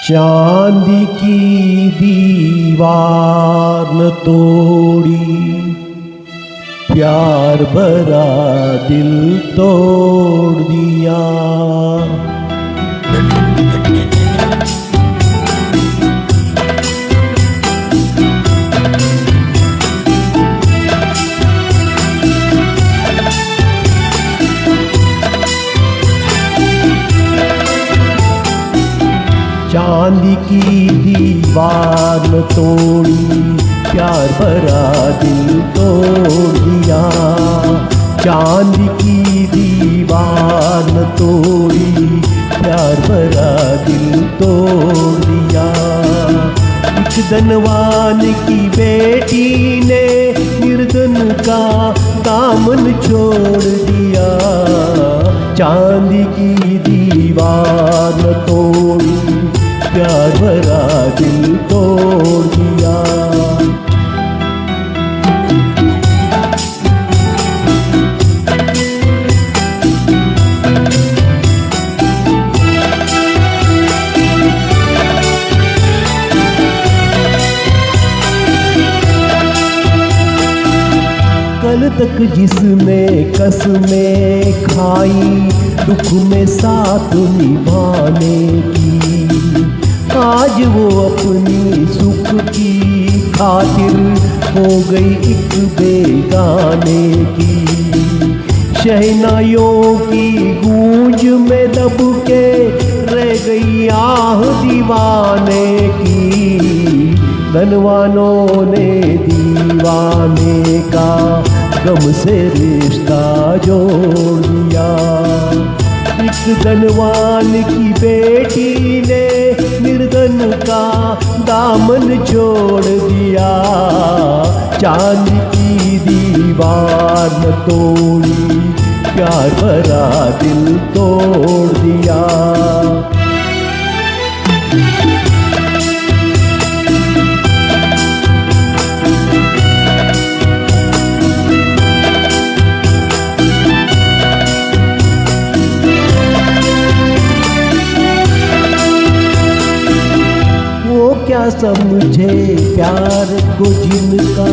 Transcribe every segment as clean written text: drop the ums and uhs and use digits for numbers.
चांदी की दीवार न तोड़ी, प्यार भरा दिल तोड़ दिया। चांदी की दीवार न तोड़ी, प्यार भरा दिल तोड़ दिया। चांदी की दीवार न तोड़ी, प्यार भरा दिल तोड़ दिया। एक धनवान की बेटी ने निर्धन का दामन छोड़ दिया। चांदी की दीवार न तोड़ी, प्यार भरा दिल तोड़ दिया। कल तक जिसने कसमें खाई, दुख में साथ निभाने की, आज वो अपनी सुख की खातिर हो गई एक बेगाने की। शहनाइयों की गूंज में दब के रह गई आह दीवाने की। धनवानों ने दीवाने का गम से रिश्ता जोड़ दिया। एक धनवान की बेटी ने निर्धन का दामन छोड़ दिया। चांदी की दीवार न तोड़ी, प्यार भरा दिल तोड़ दिया। क्या समझे प्यार को जिनका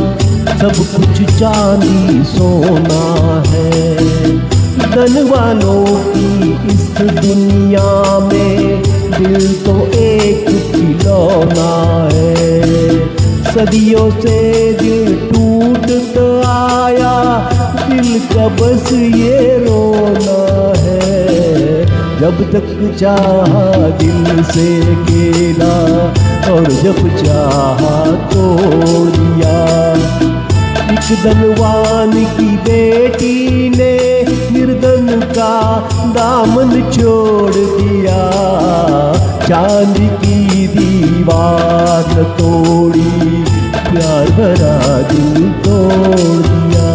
सब कुछ चांदी सोना है। धन वालों की इस दुनिया में दिल तो एक खिलौना है। सदियों से दिल टूटता आया, दिल का बस ये रोना है। जब तक चाहा दिल से खेला, और जब चाहा तोड़ दिया। एक धनवान की बेटी ने निर्धन का दामन छोड़ दिया। चांदी की दीवार न तोड़ी, प्यार भरा दिल तोड़ दिया।